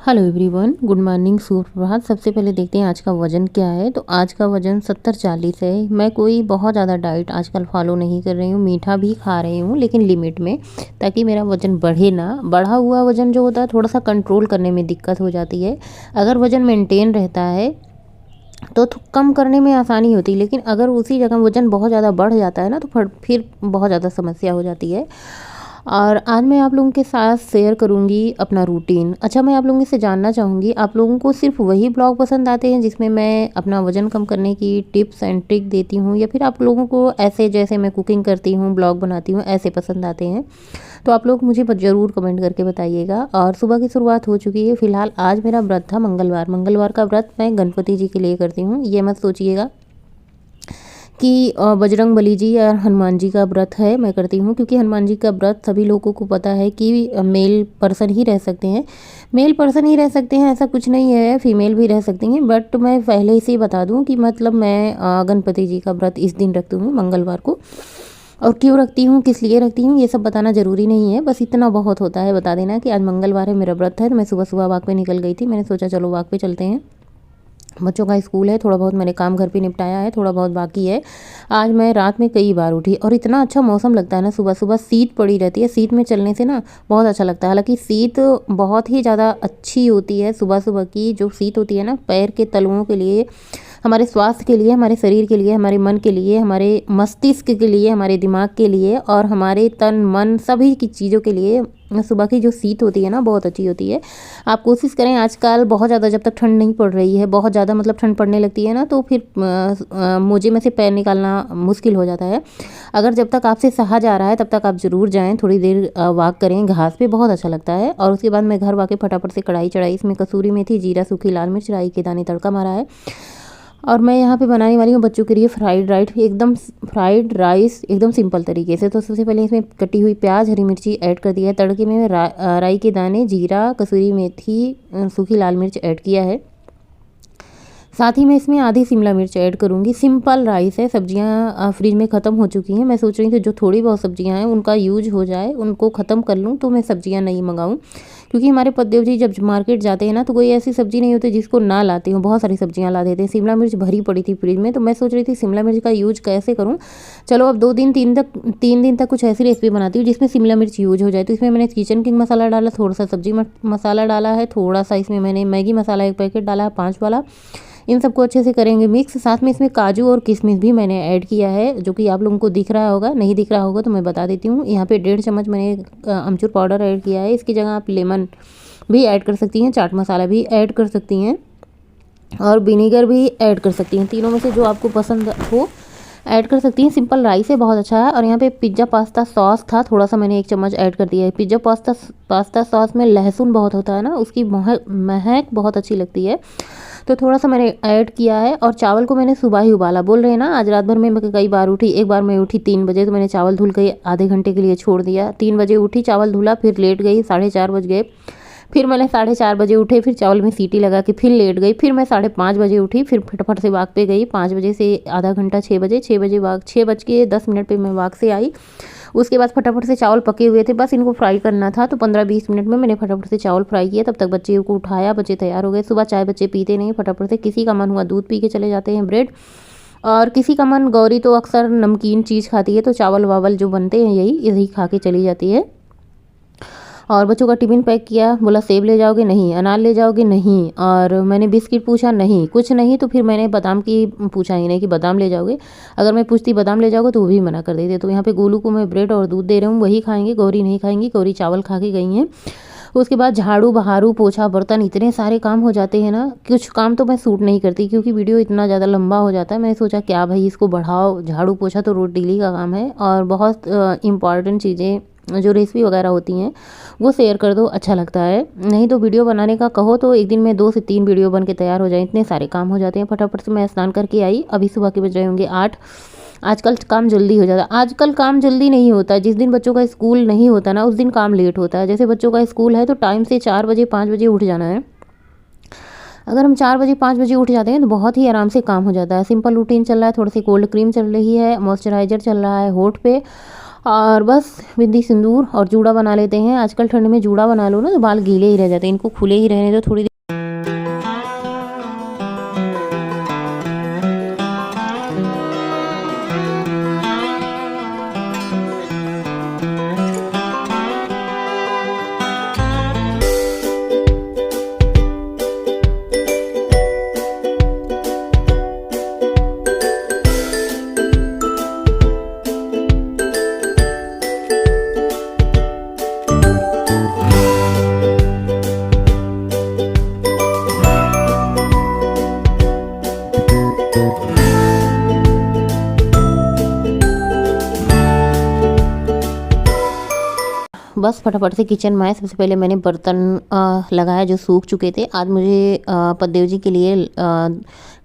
Hello everyone, good morning, सुप्रभात। सबसे पहले देखते हैं आज का वज़न क्या है। तो आज का वज़न 70-40 है। मैं कोई बहुत ज़्यादा डाइट आजकल फॉलो नहीं कर रही हूँ, मीठा भी खा रही हूँ लेकिन लिमिट में, ताकि मेरा वज़न बढ़े ना। बढ़ा हुआ वज़न जो होता है थोड़ा सा कंट्रोल करने में दिक्कत हो जाती है। अगर वज़न मेंटेन रहता है तो कम करने में आसानी होती है, लेकिन अगर उसी जगह वज़न बहुत ज़्यादा बढ़ जाता है ना तो फिर बहुत ज़्यादा समस्या हो जाती है। और आज मैं आप लोगों के साथ शेयर करूंगी अपना रूटीन। अच्छा, मैं आप लोगों से जानना चाहूँगी, आप लोगों को सिर्फ वही ब्लॉग पसंद आते हैं जिसमें मैं अपना वज़न कम करने की टिप्स एंड ट्रिक देती हूँ, या फिर आप लोगों को ऐसे जैसे मैं कुकिंग करती हूँ, ब्लॉग बनाती हूँ, ऐसे पसंद आते हैं? तो आप लोग मुझे ज़रूर कमेंट करके बताइएगा। और सुबह की शुरुआत हो चुकी है। फ़िलहाल आज मेरा व्रत था, मंगलवार का व्रत मैं गणपति जी के लिए करती हूँ। ये मत सोचिएगा कि बजरंग बली जी या हनुमान जी का व्रत है मैं करती हूँ, क्योंकि हनुमान जी का व्रत सभी लोगों को पता है कि मेल पर्सन ही रह सकते हैं। मेल पर्सन ही रह सकते हैं ऐसा कुछ नहीं है, फीमेल भी रह सकती हैं। बट मैं पहले से ही बता दूँ कि मतलब मैं गणपति जी का व्रत इस दिन रखती हूँ, मंगलवार को। और क्यों रखती हूँ, किस लिए रखती हूँ, ये सब बताना ज़रूरी नहीं है, बस इतना बहुत होता है बता देना कि आज मंगलवार है, मेरा व्रत है। तो मैं सुबह सुबह वॉक पे निकल गई थी। मैंने सोचा चलो वॉक पे चलते हैं, बच्चों का स्कूल है, थोड़ा बहुत मैंने काम घर पे निपटाया है, थोड़ा बहुत बाकी है। आज मैं रात में कई बार उठी और इतना अच्छा मौसम लगता है ना, सुबह सुबह शीत पड़ी रहती है। शीत में चलने से ना बहुत अच्छा लगता है। हालांकि शीत बहुत ही ज़्यादा अच्छी होती है, सुबह सुबह की जो शीत होती है ना, पैर के तलुओं के लिए, हमारे स्वास्थ्य के लिए, हमारे शरीर के लिए, हमारे मन के लिए, हमारे मस्तिष्क के लिए, हमारे दिमाग के लिए और हमारे तन मन सभी की चीज़ों के लिए सुबह की जो शीत होती है ना बहुत अच्छी होती है। आप कोशिश करें, आजकल बहुत ज़्यादा जब तक ठंड नहीं पड़ रही है, बहुत ज़्यादा मतलब ठंड पड़ने लगती है ना, तो फिर मोजे में से पैर निकालना मुश्किल हो जाता है। अगर जब तक आपसे सहा जा रहा है तब तक आप ज़रूर जाएँ, थोड़ी देर वॉक करें घास पे, बहुत अच्छा लगता है। और उसके बाद मैं घर वाके फटाफट से कढ़ाई चढ़ाई, इसमें कसूरी मेथी, जीरा, सूखी लाल मिर्च, राई के दाने तड़का मारा है। और मैं यहाँ पे बनाने वाली हूँ बच्चों के लिए फ्राइड राइस एकदम सिंपल तरीके से। तो सबसे पहले इसमें कटी हुई प्याज, हरी मिर्ची ऐड कर दिया है। तड़के में राई के दाने, जीरा, कसूरी मेथी, सूखी लाल मिर्च ऐड किया है। साथ ही मैं इसमें आधी शिमला मिर्च ऐड करूँगी। सिंपल राइस है, सब्जियाँ फ्रिज में ख़त्म हो चुकी हैं। मैं सोच रही थी जो थोड़ी बहुत सब्जियाँ हैं उनका यूज हो जाए, उनको ख़त्म कर लूँ, तो मैं सब्जियाँ नहीं मंगाऊँ। क्योंकि हमारे पतिदेव जी जब मार्केट जाते हैं ना तो कोई ऐसी सब्जी नहीं होती जिसको ना लाते हो, बहुत सारी सब्जियाँ ला देते हैं। शिमला मिर्च भरी पड़ी थी फ्रिज में, तो मैं सोच रही थी शिमला मिर्च का यूज कैसे करूँ। चलो अब 2 दिन 3 दिन तक कुछ ऐसी रेसिपी बनाती हूँ जिसमें शिमला मिर्च यूज हो जाए। तो इसमें मैंने किचन किंग मसाला डाला, थोड़ा सा सब्जी मसाला डाला है, थोड़ा सा इसमें मैंने मैगी मसाला 1 पैकेट डाला है 5 वाला। इन सबको अच्छे से करेंगे मिक्स। साथ में इसमें काजू और किशमिश भी मैंने ऐड किया है, जो कि आप लोगों को दिख रहा होगा, नहीं दिख रहा होगा तो मैं बता देती हूँ। यहाँ पे 1.5 चम्मच मैंने अमचूर पाउडर ऐड किया है। इसकी जगह आप लेमन भी ऐड कर सकती हैं, चाट मसाला भी ऐड कर सकती हैं और विनीगर भी ऐड कर सकती हैं। तीनों में से जो आपको पसंद हो ऐड कर सकती हैं। सिंपल राइस है, बहुत अच्छा है। और यहाँ पे पिज़्ज़ा पास्ता सॉस था, थोड़ा सा मैंने 1 चम्मच ऐड कर दिया है। पिज़्ज़ा पास्ता सॉस में लहसुन बहुत होता है ना, उसकी महक बहुत अच्छी लगती है, तो थोड़ा सा मैंने ऐड किया है। और चावल को मैंने सुबह ही उबाला, बोल रहे हैं ना आज रात भर में मैं कई बार उठी। एक बार मैं उठी 3 बजे, तो मैंने चावल धुल के आधे घंटे के लिए छोड़ दिया। 3 बजे उठी, चावल धुला, फिर लेट गई, 4:30 बज गए। फिर मैंने 4:30 बजे उठे, फिर चावल में सीटी लगा के फिर लेट गई। फिर मैं 5:30 बजे उठी, फिर फटाफट से वॉक पे गई। 5 बजे से आधा घंटा, 6 बजे वॉक, 6:10 पे मैं वॉक से आई। उसके बाद फटाफट से चावल पके हुए थे, बस इनको फ्राई करना था, तो 15-20 मिनट में मैंने फटाफट से चावल फ्राई किया। तब तक बच्चे को उठाया, बच्चे तैयार हो गए। सुबह चाय बच्चे पीते नहीं, फटाफट से किसी का मन हुआ दूध पी के चले जाते हैं, ब्रेड। और किसी का मन, गौरी तो अक्सर नमकीन चीज़ खाती है, तो चावल वावल जो बनते हैं यही खा के चली जाती है। और बच्चों का टिफ़िन पैक किया, बोला सेब ले जाओगे, नहीं। अनार ले जाओगे, नहीं। और मैंने बिस्किट पूछा, नहीं, कुछ नहीं। तो फिर मैंने बादाम की पूछा ही नहीं कि बादाम ले जाओगे। अगर मैं पूछती बादाम ले जाओगे तो वो भी मना कर देते। तो यहाँ पे गोलू को मैं ब्रेड और दूध दे रही हूँ, वही खाएंगे, गौरी नहीं खाएंगी, गौरी चावल खा के गई हैं। उसके बाद झाड़ू बहारू पोछा बर्तन, इतने सारे काम हो जाते हैं ना। कुछ काम तो मैं सूट नहीं करती क्योंकि वीडियो इतना ज़्यादा लंबा हो जाता है। मैंने सोचा क्या भाई इसको बढ़ाओ, झाड़ू पोछा तो रोज डेली का काम है, और बहुत इंपॉर्टेंट चीज़ें जो रेसिपी वगैरह होती हैं वो शेयर कर दो, अच्छा लगता है। नहीं तो वीडियो बनाने का कहो तो एक दिन में 2 से 3 वीडियो बन के तैयार हो जाए, इतने सारे काम हो जाते हैं। फटाफट से मैं स्नान करके आई, अभी सुबह के बज रहे होंगे 8। आजकल काम जल्दी हो जाता है। आजकल काम जल्दी नहीं होता, जिस दिन बच्चों का स्कूल नहीं होता ना उस दिन काम लेट होता है। जैसे बच्चों का स्कूल है तो टाइम से 4 बजे 5 बजे उठ जाना है। अगर हम 4 बजे 5 बजे उठ जाते हैं तो बहुत ही आराम से काम हो जाता है। सिंपल रूटीन चल रहा है, थोड़ी सी कोल्ड क्रीम चल रही है, मॉइस्चराइज़र चल रहा है होठ पे, और बस बिंदी सिंदूर और जूड़ा बना लेते हैं। आजकल ठंड में जूड़ा बना लो ना तो बाल गीले ही रह जाते हैं, इनको खुले ही रहने दो थोड़ी। बस फटाफट से किचन में आए। सबसे पहले मैंने बर्तन लगाया जो सूख चुके थे। आज मुझे पद्देव जी के लिए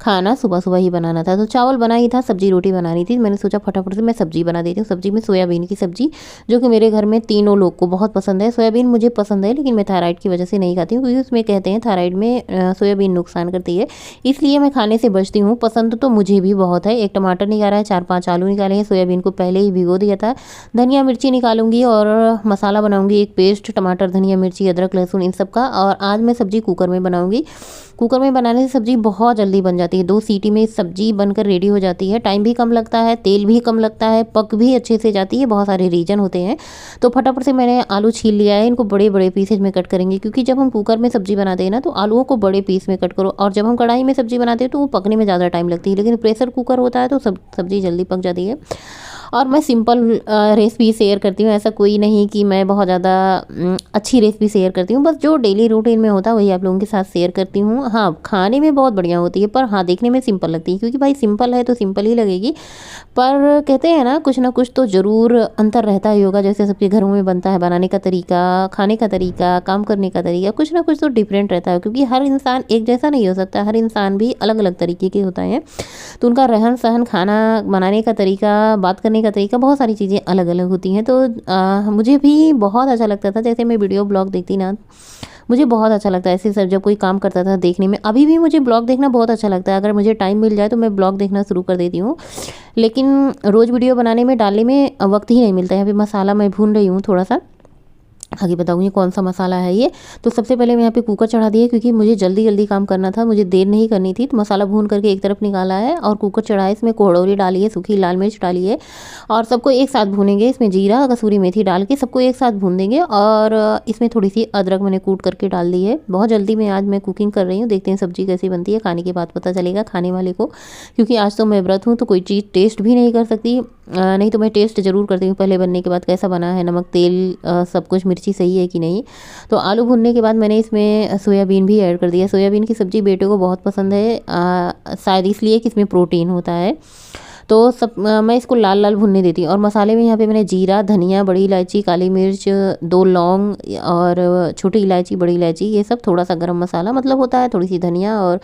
खाना सुबह सुबह ही बनाना था, तो चावल बना ही था, सब्जी रोटी बनानी थी। मैंने सोचा फटाफट से मैं सब्जी बना देती हूँ। सब्जी में सोयाबीन की सब्जी, जो कि मेरे घर में तीनों लोग को बहुत पसंद है। सोयाबीन मुझे पसंद है लेकिन मैं थायराइड की वजह से नहीं खाती हूँ, क्योंकि उसमें कहते हैं थायराइड में सोयाबीन नुकसान करती है, इसलिए मैं खाने से बचती हूँ। पसंद तो मुझे भी बहुत है। एक टमाटर निकाला है, 4-5 आलू निकाले हैं, सोयाबीन को पहले ही भिगो दिया था। धनिया मिर्ची निकालूंगी और मसाला बनाऊंगी, एक पेस्ट टमाटर धनिया मिर्ची अदरक लहसुन इन सब का। और आज मैं सब्जी कुकर में बनाऊंगी। कुकर में बनाने से सब्जी बहुत जल्दी बन जाती है, 2 सीटी में सब्जी बनकर रेडी हो जाती है। टाइम भी कम लगता है, तेल भी कम लगता है, पक भी अच्छे से जाती है। बहुत सारे रीजन होते हैं। तो फटाफट से मैंने आलू छील लिया है, इनको बड़े बड़े पीसेज में कट करेंगे, क्योंकि जब हम कुकर में सब्जी बनाते हैं ना तो आलूओं को बड़े पीस में कट करो, और जब हम कढ़ाई में सब्जी बनाते हैं तो वो पकने में ज़्यादा टाइम लगती है। लेकिन प्रेशर कुकर होता है तो सब्जी जल्दी पक जाती है। और मैं सिंपल रेसिपी शेयर करती हूँ, ऐसा कोई नहीं कि मैं बहुत ज़्यादा अच्छी रेसिपी शेयर करती हूँ। बस जो डेली रूटीन में होता है वही आप लोगों के साथ शेयर करती हूँ। हाँ, खाने में बहुत बढ़िया होती है, पर हाँ देखने में सिंपल लगती है, क्योंकि भाई सिंपल है तो सिंपल ही लगेगी। पर कहते हैं ना कुछ तो ज़रूर अंतर रहता ही होगा। जैसे सबके घरों में बनता है, बनाने का तरीका, खाने का तरीका, काम करने का तरीका, कुछ ना कुछ तो डिफरेंट रहता है, क्योंकि हर इंसान एक जैसा नहीं हो सकता। हर इंसान भी अलग अलग तरीके के होता है, तो उनका रहन सहन, खाना बनाने का तरीका, बात करने का तरीका, बहुत सारी चीज़ें अलग अलग होती हैं। तो मुझे भी बहुत अच्छा लगता था, जैसे मैं वीडियो ब्लॉग देखती ना, मुझे बहुत अच्छा लगता है ऐसे सब जब कोई काम करता था देखने में। अभी भी मुझे ब्लॉग देखना बहुत अच्छा लगता है। अगर मुझे टाइम मिल जाए तो मैं ब्लॉग देखना शुरू कर देती हूँ, लेकिन रोज़ वीडियो बनाने में, डालने में वक्त ही नहीं मिलता है। अभी मसाला मैं भून रही हूँ थोड़ा सा, आगे बताऊंगी कौन सा मसाला है ये। तो सबसे पहले मैं यहाँ पे कुकर चढ़ा दिया, क्योंकि मुझे जल्दी जल्दी काम करना था, मुझे देर नहीं करनी थी। तो मसाला भून करके एक तरफ निकाला है और कुकर चढ़ाया, इसमें कोहड़ौरी डाली है, सूखी लाल मिर्च डाली है, और सबको एक साथ भूनेंगे। इसमें जीरा कसूरी मेथी डाल के सबको एक साथ भून देंगे। और इसमें थोड़ी सी अदरक मैंने कूट करके डाल दी है। बहुत जल्दी में आज मैं कुकिंग कर रही हूँ, देखते हैं सब्जी कैसी बनती है। खाने के बाद पता चलेगा खाने वाले को, क्योंकि आज तो मैं व्रत हूँ तो कोई चीज़ टेस्ट भी नहीं कर सकती। नहीं तो मैं टेस्ट ज़रूर करती हूँ पहले बनने के बाद, कैसा बना है, नमक तेल सब कुछ, मिर्ची सही है कि नहीं। तो आलू भुनने के बाद मैंने इसमें सोयाबीन भी ऐड कर दिया। सोयाबीन की सब्ज़ी बेटे को बहुत पसंद है, शायद इसलिए कि इसमें प्रोटीन होता है। तो मैं इसको लाल लाल भुनने देती हूँ। और मसाले में यहाँ पे मैंने जीरा, धनिया, बड़ी इलायची, काली मिर्च, 2 लौंग और छोटी इलायची, बड़ी इलायची, ये सब, थोड़ा सा गरम मसाला मतलब होता है, थोड़ी सी धनिया और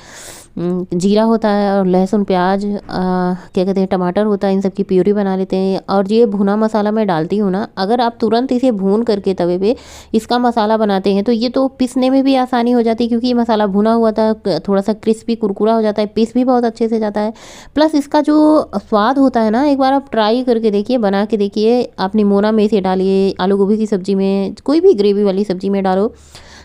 जीरा होता है, और लहसुन प्याज, क्या कहते हैं, टमाटर होता है, इन सब की प्यूरी बना लेते हैं। और ये भुना मसाला मैं डालती हूँ ना, अगर आप तुरंत इसे भून करके तवे पे इसका मसाला बनाते हैं तो ये तो पीसने में भी आसानी हो जाती है, क्योंकि ये मसाला भुना हुआ था, थोड़ा सा क्रिस्पी कुरकुरा हो जाता है, पीस भी बहुत अच्छे से जाता है। प्लस इसका जो स्वाद होता है ना, एक बार आप ट्राई करके देखिए, बना के देखिए। आप निमोना में इसे डालिए, आलू गोभी की सब्ज़ी में, कोई भी ग्रेवी वाली सब्ज़ी में डालो,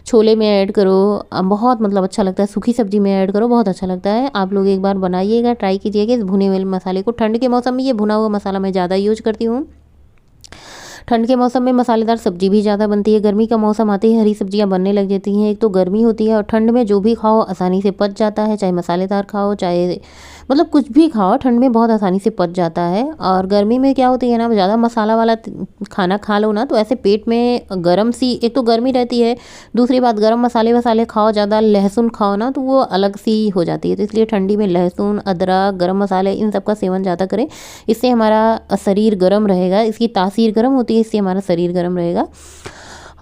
छोले में ऐड करो, बहुत मतलब अच्छा लगता है। सूखी सब्जी में ऐड करो, बहुत अच्छा लगता है। आप लोग एक बार बनाइएगा, ट्राई कीजिएगा इस भुने हुए मसाले को। ठंड के मौसम में ये भुना हुआ मसाला मैं ज़्यादा यूज करती हूँ। ठंड के मौसम में मसालेदार सब्जी भी ज़्यादा बनती है। गर्मी का मौसम आते ही हरी सब्जियां बनने लग जाती हैं। एक तो गर्मी होती है, और ठंड में जो भी खाओ आसानी से पच जाता है, चाहे मसालेदार खाओ, चाहे मतलब कुछ भी खाओ, ठंड में बहुत आसानी से पच जाता है। और गर्मी में क्या होती है ना, ज़्यादा मसाला वाला खाना खा लो ना तो ऐसे पेट में गर्म सी, एक तो गर्मी रहती है, दूसरी बात गर्म मसाले वसाले खाओ, ज़्यादा लहसुन खाओ ना तो वो अलग सी हो जाती है। तो इसलिए ठंडी में लहसुन, अदरक, गर्म मसाले, इन सब का सेवन ज़्यादा करें। इससे हमारा शरीर गर्म रहेगा, इसकी तासीर गर्म होती है, इससे हमारा शरीर गर्म रहेगा।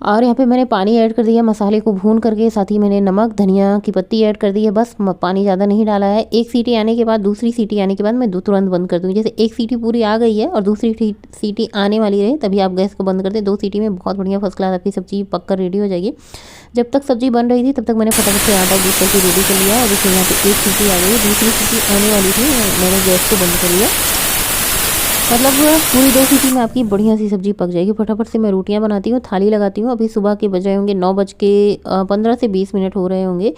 और यहाँ पे मैंने पानी ऐड कर दिया मसाले को भून करके, साथ ही मैंने नमक, धनिया की पत्ती ऐड कर दी है। बस पानी ज़्यादा नहीं डाला है। एक सीटी आने के बाद, दूसरी सीटी आने के बाद मैं तुरंत बंद कर दूँगी। जैसे एक सीटी पूरी आ गई है और दूसरी सीटी आने वाली रहे, तभी आप गैस को बंद कर दें। 2 सीटी में बहुत बढ़िया फर्स्ट क्लास आपकी सब्जी पक कर रेडी हो जाएगी। जब तक सब्जी बन रही थी तब तक मैंने फटाफट से आटा गूँथ करके रेडी कर लिया। और देखिए यहाँ पे एक सीटी आ गई, दूसरी सीटी आने वाली थी, मैंने गैस को बंद कर लिया। मतलब पूरी 2 सीटी में आपकी बढ़िया सी सब्ज़ी पक जाएगी। फटाफट से मैं रोटियाँ बनाती हूँ, थाली लगाती हूँ। अभी सुबह के बज रहे होंगे 9 बज के 15 से 20 मिनट हो रहे होंगे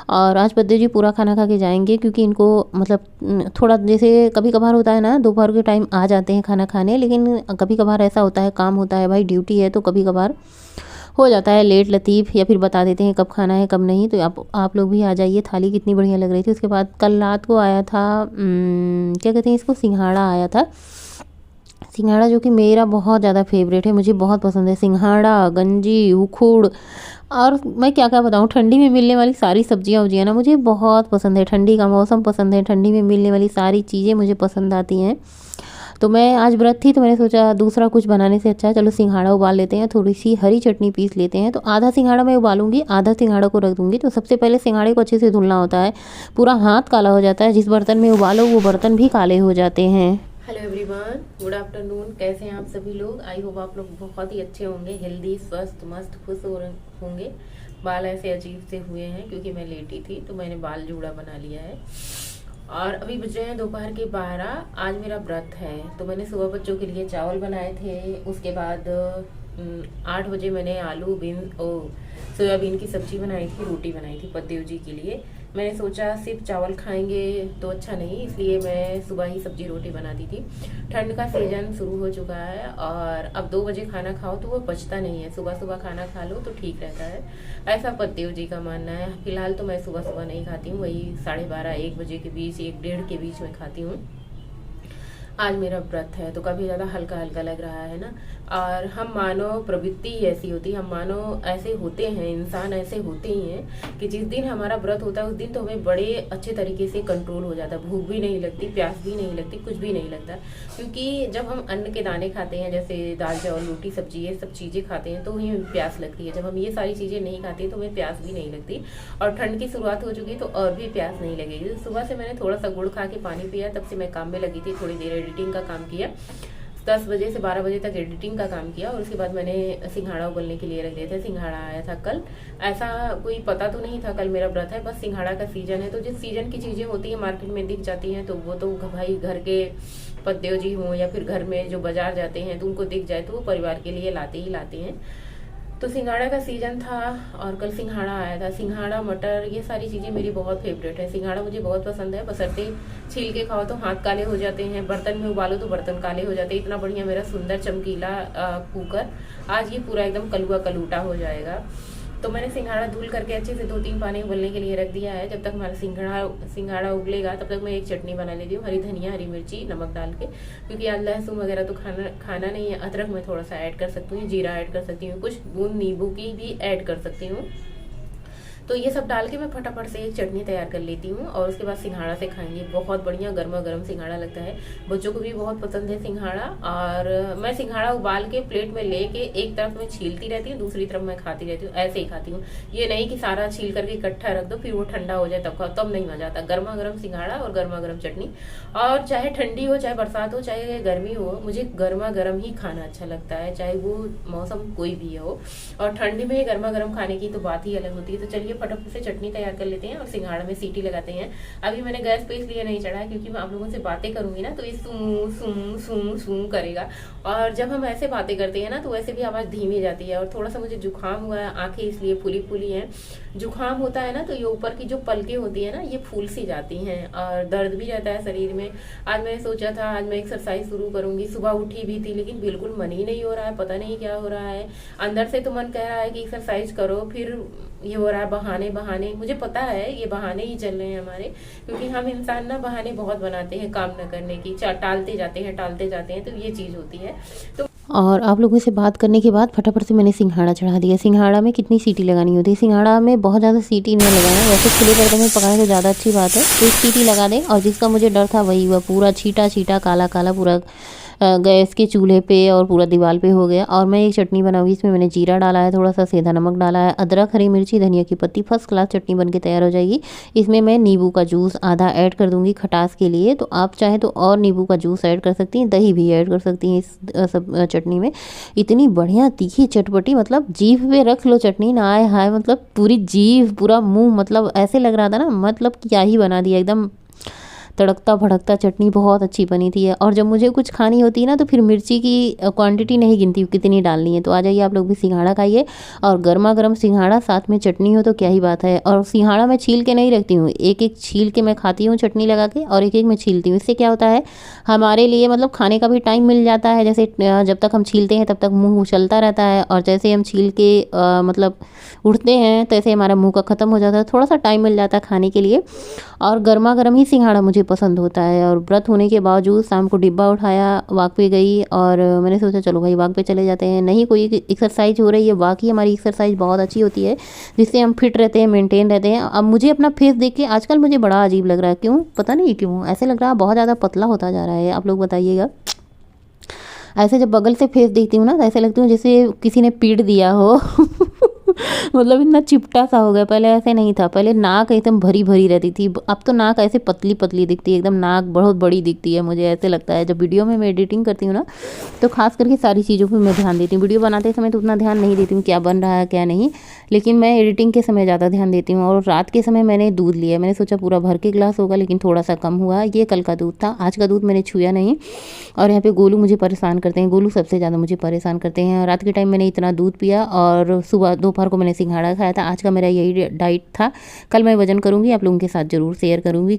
और आज पद्दू जी पूरा खाना खा के जाएँगे क्योंकि इनको मतलब थोड़ा जैसे कभी-कभार होता है ना दोपहर के टाइम आ जाते हैं खाना खाने, लेकिन कभी-कभार ऐसा होता है, काम होता है भाई, ड्यूटी है, तो कभी-कभार हो जाता है लेट लतीफ़ या फिर बता देते हैं कब खाना है कब नहीं। तो आप लोग भी आ जाइए। थाली कितनी बढ़िया लग रही थी। उसके बाद कल रात को आया था क्या कहते हैं इसको, सिंघाड़ा आया था। सिंघाड़ा जो कि मेरा बहुत ज़्यादा फेवरेट है, मुझे बहुत पसंद है। सिंघाड़ा, गंजी, उखुड़ और मैं क्या-क्या बताऊँ, ठंडी में मिलने वाली सारी सब्जियाँ वब्जियाँ ना मुझे बहुत पसंद है। ठंडी का मौसम पसंद है, ठंडी में मिलने वाली सारी चीज़ें मुझे पसंद आती हैं। तो मैं आज व्रत थी तो मैंने सोचा दूसरा कुछ बनाने से अच्छा है चलो सिंघाड़ा उबाल लेते हैं, थोड़ी-सी हरी चटनी पीस लेते हैं। तो आधा सिंघाड़ा मैं उबालूँगी, आधा सिंघाड़ा को रख दूँगी। तो सबसे पहले सिंघाड़े को अच्छे से धुलना होता है, पूरा हाथ काला हो जाता है। जिस बर्तन में उबालो वो बर्तन भी काले हो जाते हैं। Hello everyone, good afternoon. कैसे हैं आप सभी लोग? आई होप आप लोग बहुत ही अच्छे होंगे, हेल्दी, स्वस्थ, मस्त, खुश होंगे। बाल ऐसे अजीब से हुए हैं क्योंकि मैं लेटी थी तो मैंने बाल जूड़ा बना लिया है और अभी बज रहे हैं दोपहर के 12। आज मेरा व्रत है तो मैंने सुबह बच्चों के लिए चावल बनाए थे। उसके बाद 8 बजे मैंने आलू सोयाबीन की सब्जी बनाई थी, रोटी बनाई थी पतिदेव जी के लिए। मैंने सोचा सिर्फ चावल खाएंगे तो अच्छा नहीं, इसलिए मैं सुबह ही सब्जी रोटी बना दी थी। ठंड का सीजन शुरू हो चुका है और अब 2 बजे खाना खाओ तो वो पचता नहीं है, सुबह सुबह खाना खा लो तो ठीक रहता है, ऐसा पतिदेव जी का मानना है। फिलहाल तो मैं सुबह सुबह नहीं खाती हूँ, वही 12:30 1 बजे के बीच, 1 डेढ़ के बीच में खाती हूँ। आज मेरा व्रत है तो काफ़ी ज़्यादा हल्का हल्का लग रहा है ना। और हम मानो प्रवृत्ति ही ऐसी होती है, हम मानो ऐसे होते हैं, इंसान ऐसे होते ही हैं कि जिस दिन हमारा व्रत होता है उस दिन तो हमें बड़े अच्छे तरीके से कंट्रोल हो जाता है। भूख भी नहीं लगती, प्यास भी नहीं लगती, कुछ भी नहीं लगता। क्योंकि जब हम अन्न के दाने खाते हैं, जैसे दाल चावल रोटी सब्जी ये सब चीज़ें खाते हैं तो हमें प्यास लगती है। जब हम ये सारी चीज़ें नहीं खाते तो हमें प्यास भी नहीं लगती। और ठंड की शुरुआत हो चुकी तो और भी प्यास नहीं लगेगी। सुबह से मैंने थोड़ा सा गुड़ खा के पानी पिया, तब से मैं काम में लगी थी, थोड़ी देर एडिटिंग का काम किया। 10 बजे से 12 बजे तक एडिटिंग का काम किया और उसके बाद मैंने सिंघाड़ा उबलने के लिए रख दिया था। सिंघाड़ा आया था कल, ऐसा कोई पता तो नहीं था कल मेरा व्रत है, बस सिंघाड़ा का सीजन है तो जिस सीजन की चीज़ें होती है मार्केट में दिख जाती हैं तो वो तो भाई घर के पतिदेव जी हों या फिर घर में जो बाजार जाते हैं तो उनको दिख जाए तो वो परिवार के लिए लाते ही लाते हैं। तो सिंघाड़ा का सीजन था और कल सिंघाड़ा आया था। सिंघाड़ा मटर ये सारी चीज़ें मेरी बहुत फेवरेट है। सिंघाड़ा मुझे बहुत पसंद है, बशर्ते छील के खाओ तो हाथ काले हो जाते हैं, बर्तन में उबालो तो बर्तन काले हो जाते हैं। इतना बढ़िया मेरा सुंदर चमकीला कुकर आज ये पूरा एकदम कलुआ कलूटा हो जाएगा। तो मैंने सिंघाड़ा धुल करके अच्छे से 2-3 पानी उबलने के लिए रख दिया है। जब तक हमारा सिंघाड़ा उबलेगा तब तक मैं एक चटनी बना लेती हूँ, हरी धनिया हरी मिर्ची नमक डाल के, क्योंकि आज लहसुन वगैरह तो खाना नहीं है। अदरक मैं थोड़ा सा ऐड कर सकती हूँ, जीरा ऐड कर सकती हूँ, कुछ बूंद नींबू की भी ऐड कर सकती हूँ। तो ये सब डाल के मैं फटाफट से एक चटनी तैयार कर लेती हूँ और उसके बाद सिंघाड़ा से खाएंगे। बहुत बढ़िया गर्मा गर्म सिंघाड़ा लगता है, बच्चों को भी बहुत पसंद है सिंघाड़ा। और मैं सिंघाड़ा उबाल के प्लेट में लेके एक तरफ मैं छीलती रहती हूँ, दूसरी तरफ मैं खाती रहती हूँ, ऐसे ही खाती हूँ। ये नहीं कि सारा छील करके इकट्ठा रख दो फिर वो ठंडा हो जाए तब खाओ, तब नहीं मजा आता। गर्मा गर्म सिंघाड़ा और गर्मा गर्म चटनी, और चाहे ठंडी हो चाहे बरसात हो चाहे गर्मी हो, मुझे गर्मा गर्म ही खाना अच्छा लगता है, चाहे वो मौसम कोई भी हो। और ठंडी में गर्मा गर्म खाने की तो बात ही अलग होती है। तो चलिए फटाफट से चटनी तैयार कर लेते हैं और सिंघाड़ा में सीटी लगाते हैं। अभी मैंने गैस पे इसलिए नहीं चढ़ा क्योंकि मैं आप लोगों से बातें करूंगी ना तो ये सूं सूं सूं सूं करेगा, और जब हम ऐसे बातें करते हैं ना तो वैसे भी आवाज धीमी जाती है। और थोड़ा सा मुझे जुकाम हुआ है, आंखें इसलिए फूली फूली हैं। जुकाम होता है ना तो ये ऊपर की जो पलकें होती है ना ये फूल सी जाती हैं और दर्द भी रहता है शरीर में। आज मैंने सोचा था आज मैं एक्सरसाइज शुरू करूंगी, सुबह उठी भी थी लेकिन बिल्कुल मन ही नहीं हो रहा है, पता नहीं क्या हो रहा है। अंदर से तो मन कह रहा है कि एक्सरसाइज करो, फिर ये हो रहा है बहाने बहाने। मुझे पता है ये बहाने ही चल रहे हैं हमारे, क्योंकि हम इंसान ना बहाने बहुत बनाते हैं काम न करने की, टालते जाते हैं तो ये चीज होती है। तो और आप लोगों से बात करने के बाद फटाफट से मैंने सिंघाड़ा चढ़ा दिया। सिंघाड़ा में कितनी सीटी लगानी होती है, सिंघाड़ा में बहुत ज़्यादा सीटी नहीं लगाना, वैसे खुले बर्तन में पकाएं तो ज़्यादा अच्छी बात है। एक सीटी लगा दें और जिसका मुझे डर था वही हुआ, पूरा छीटा छीटा काला काला पूरा गैस के चूल्हे पे और पूरा दीवार पे हो गया। और मैं एक चटनी बनाऊंगी, इसमें मैंने जीरा डाला है, थोड़ा सा सेंधा नमक डाला है, अदरक हरी मिर्ची धनिया की पत्ती, फर्स्ट क्लास चटनी बन के तैयार हो जाएगी। इसमें मैं नींबू का जूस आधा ऐड कर दूंगी खटास के लिए, तो आप चाहें तो और नींबू का जूस ऐड कर सकती हैं, दही भी ऐड कर सकती हैं इस सब चटनी में। इतनी बढ़िया तीखी चटपटी, मतलब जीभ पे रख लो चटनी ना, आए हाय, मतलब पूरी जीभ पूरा मुंह, मतलब ऐसे लग रहा था ना मतलब क्या ही बना दिया एकदम तड़कता भड़कता चटनी बहुत अच्छी बनी थी। और जब मुझे कुछ खानी होती है ना तो फिर मिर्ची की क्वांटिटी नहीं गिनती हूँ कितनी डालनी है। तो आ जाइए आप लोग भी सिंघाड़ा खाइए, और गर्मा गर्म सिंघाड़ा साथ में चटनी हो तो क्या ही बात है। और सिंघाड़ा मैं छील के नहीं रखती हूँ, एक एक छील के मैं खाती हूँ चटनी लगा के, और एक एक मैं छीलती हूँ। इससे क्या होता है, हमारे लिए मतलब खाने का भी टाइम मिल जाता है। जैसे जब तक हम छीलते हैं तब तक मुंह उछलता रहता है, और जैसे हम छील के मतलब उठते हैं तैसे हमारा मुंह का ख़त्म हो जाता है, थोड़ा सा टाइम मिल जाता है खाने के लिए। और गर्मा गर्म ही सिंघाड़ा मुझे पसंद होता है। और व्रत होने के बावजूद शाम को डिब्बा उठाया, वॉक पे गई, और मैंने सोचा चलो भाई वॉक पे चले जाते हैं। नहीं कोई एक्सरसाइज हो रही है, वाकई हमारी एक्सरसाइज बहुत अच्छी होती है, जिससे हम फिट रहते हैं, मेंटेन रहते हैं। अब मुझे अपना फेस देख के आजकल मुझे बड़ा अजीब लग रहा है, क्यों पता नहीं क्यों ऐसे लग रहा है, बहुत ज़्यादा पतला होता जा रहा है। आप लोग बताइएगा। ऐसे जब बगल से फेस देखती हूँ ना तो ऐसे लगती हूँ जैसे किसी ने पीट दिया हो मतलब इतना चिपटा सा हो गया। पहले ऐसे नहीं था, पहले नाक एकदम भरी भरी रहती थी, अब तो नाक ऐसे पतली पतली दिखती है, एकदम नाक बहुत बड़ी दिखती है। मुझे ऐसे लगता है जब वीडियो में मैं एडिटिंग करती हूँ ना तो खास करके सारी चीज़ों पर मैं ध्यान देती हूँ। वीडियो बनाते समय तो उतना ध्यान नहीं देती हूँ क्या बन रहा है क्या नहीं, लेकिन मैं एडिटिंग के समय ज़्यादा ध्यान देती हूँ। और रात के समय मैंने दूध लिया, मैंने सोचा पूरा भर के गिलास होगा, लेकिन थोड़ा सा कम हुआ। ये कल का दूध था, आज का दूध मैंने छुआ नहीं। और यहाँ पे गोलू मुझे परेशान करते हैं, गोलू सबसे ज़्यादा मुझे परेशान करते हैं। रात के टाइम मैंने इतना दूध पिया, और सुबह दोपहर को मैंने सिंघाड़ा खाया था। आज का मेरा यही डाइट था। कल मैं वजन करूँगी, आप लोगों के साथ ज़रूर शेयर करूँगी।